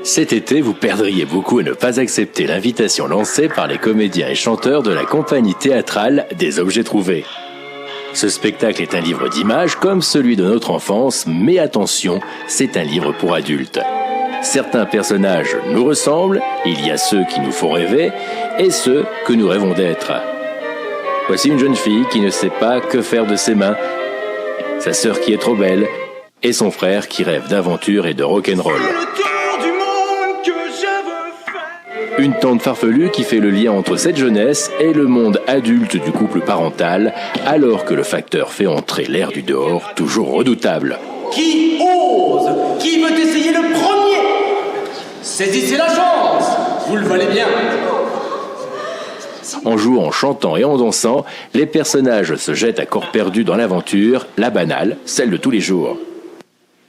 Cet été, vous perdriez beaucoup à ne pas accepter l'invitation lancée par les comédiens et chanteurs de la compagnie théâtrale des Objets Trouvés. Ce spectacle est un livre d'images comme celui de notre enfance, mais attention, c'est un livre pour adultes. Certains personnages nous ressemblent, il y a ceux qui nous font rêver et ceux que nous rêvons d'être. Voici une jeune fille qui ne sait pas que faire de ses mains, sa sœur qui est trop belle et son frère qui rêve d'aventure et de rock'n'roll. Une tante farfelue qui fait le lien entre cette jeunesse et le monde adulte du couple parental, alors que le facteur fait entrer l'air du dehors, toujours redoutable. Qui ose? Qui veut essayer le premier? Saisissez la chance! Vous le valez bien! En jouant, en chantant et en dansant, les personnages se jettent à corps perdu dans l'aventure, la banale, celle de tous les jours.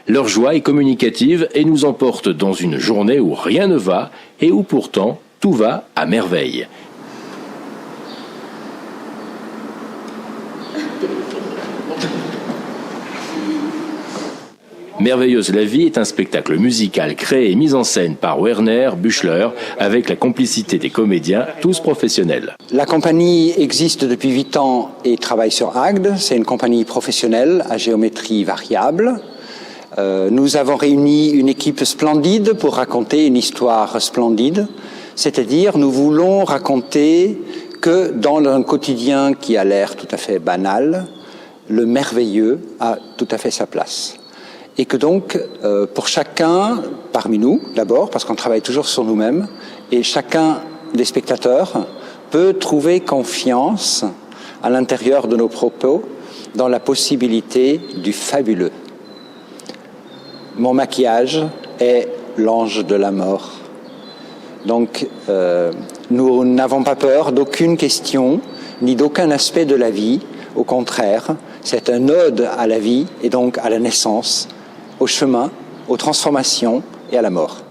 Leur joie est communicative et nous emporte dans une journée où rien ne va et où pourtant tout va à merveille. Merveilleuse la vie est un spectacle musical créé et mis en scène par Werner Büchler avec la complicité des comédiens, tous professionnels. La compagnie existe depuis 8 ans et travaille sur Agde. C'est une compagnie professionnelle à géométrie variable. Nous avons réuni une équipe splendide pour raconter une histoire splendide, c'est-à-dire nous voulons raconter que dans un quotidien qui a l'air tout à fait banal, le merveilleux a tout à fait sa place. Et que donc, pour chacun, parmi nous d'abord, parce qu'on travaille toujours sur nous-mêmes, et chacun des spectateurs peut trouver confiance à l'intérieur de nos propos dans la possibilité du fabuleux. Mon maquillage est l'ange de la mort. Donc, nous n'avons pas peur d'aucune question, ni d'aucun aspect de la vie. Au contraire, c'est un ode à la vie et donc à la naissance, au chemin, aux transformations et à la mort.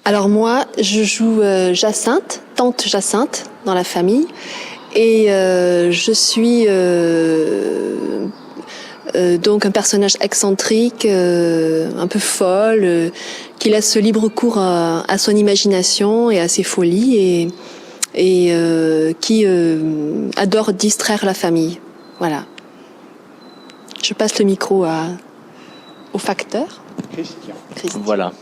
Alors moi, je joue Jacinthe, tante Jacinthe, dans la famille. Et je suis donc un personnage excentrique, un peu folle, qui laisse libre cours à son imagination et à ses folies et qui adore distraire la famille. Voilà. Je passe le micro au facteur. Christian. Voilà.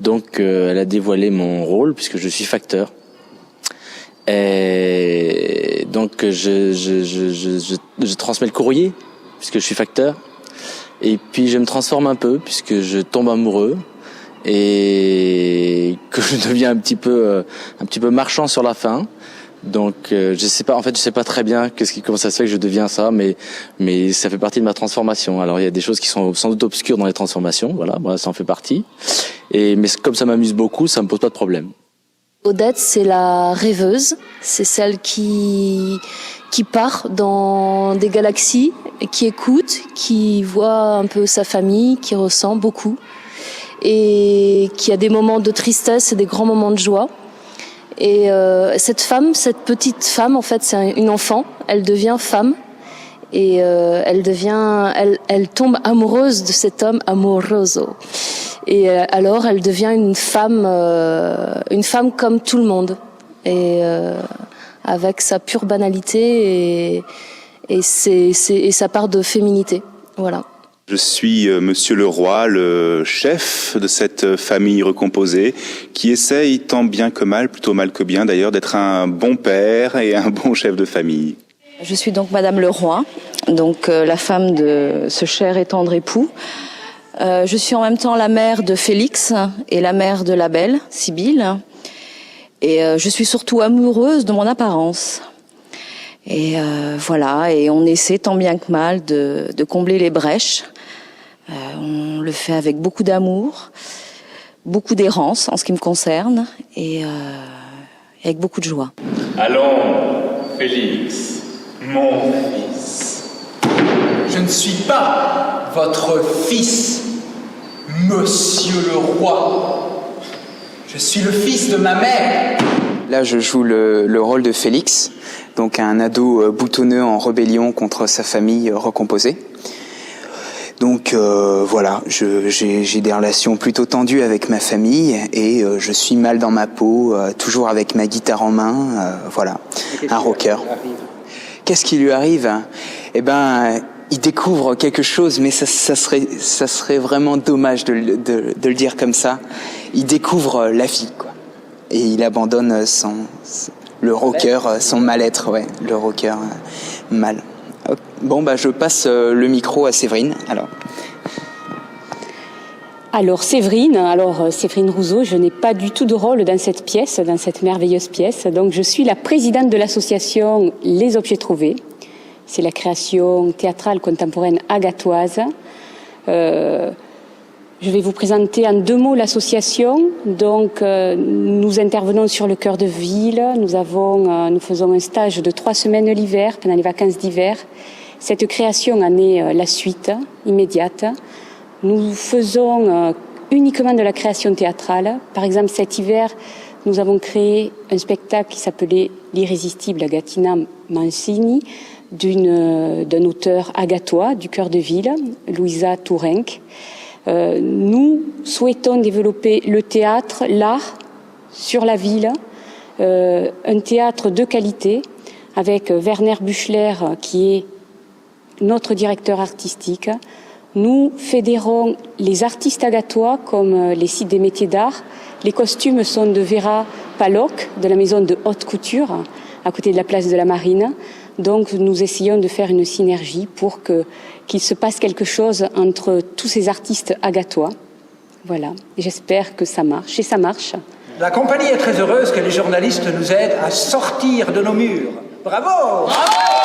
Donc elle a dévoilé mon rôle puisque je suis facteur. Et donc je transmets le courrier puisque je suis facteur. Et puis je me transforme un peu puisque je tombe amoureux et que je deviens un petit peu marchand sur la fin. Donc je sais pas très bien comment ça se fait que je deviens ça, mais ça fait partie de ma transformation. Alors il y a des choses qui sont sans doute obscures dans les transformations, voilà, moi ça en fait partie. Mais comme ça m'amuse beaucoup, ça me pose pas de problème. Odette, c'est la rêveuse, c'est celle qui part dans des galaxies, qui écoute, qui voit un peu sa famille, qui ressent beaucoup et qui a des moments de tristesse et des grands moments de joie. Et cette petite femme, en fait, c'est une enfant. Elle devient femme et elle tombe amoureuse de cet homme amoroso. Et alors, elle devient une femme comme tout le monde, et avec sa pure banalité et sa part de féminité. Voilà. Je suis Monsieur Leroy, le chef de cette famille recomposée, qui essaye tant bien que mal, plutôt mal que bien d'ailleurs, d'être un bon père et un bon chef de famille. Je suis donc Madame Leroy, donc la femme de ce cher et tendre époux. Je suis en même temps la mère de Félix et la mère de la belle, Sibylle. Et je suis surtout amoureuse de mon apparence. Et voilà, et on essaie tant bien que mal de combler les brèches. On le fait avec beaucoup d'amour, beaucoup d'errance en ce qui me concerne, et avec beaucoup de joie. Allons, Félix, mon fils. Je ne suis pas votre fils. Monsieur le roi, je suis le fils de ma mère. Là, je joue le rôle de Félix, donc un ado boutonneux en rébellion contre sa famille recomposée. Donc voilà, j'ai des relations plutôt tendues avec ma famille et je suis mal dans ma peau, toujours avec ma guitare en main, voilà, un rocker. Qu'est-ce qui lui arrive? Eh ben, il découvre quelque chose, mais ça serait vraiment dommage de le dire comme ça. Il découvre la vie, quoi. Et il abandonne le rocker, son mal-être, ouais, le rocker mal. Bon, bah, je passe le micro à Séverine, alors. Alors Séverine Rousseau, je n'ai pas du tout de rôle dans cette pièce, dans cette merveilleuse pièce. Donc je suis la présidente de l'association Les Objets Trouvés. C'est la création théâtrale contemporaine agatoise. Je vais vous présenter en 2 mots l'association. Donc nous intervenons sur le cœur de ville. Nous faisons un stage de 3 semaines l'hiver, pendant les vacances d'hiver. Cette création en est la suite immédiate. Nous faisons uniquement de la création théâtrale. Par exemple, cet hiver, nous avons créé un spectacle qui s'appelait L'irrésistible Agatina Mancini, d'un auteur agatois du cœur de ville, Louisa Tourenc. Nous souhaitons développer le théâtre, l'art sur la ville, un théâtre de qualité, avec Werner Buchler qui est notre directeur artistique. Nous fédérons les artistes agatois comme les sites des métiers d'art. Les costumes sont de Vera Paloc, de la maison de haute couture, à côté de la place de la Marine. Donc nous essayons de faire une synergie pour qu'il se passe quelque chose entre tous ces artistes agatois. Voilà, j'espère que ça marche, et ça marche. La compagnie est très heureuse que les journalistes nous aident à sortir de nos murs. Bravo! Bravo!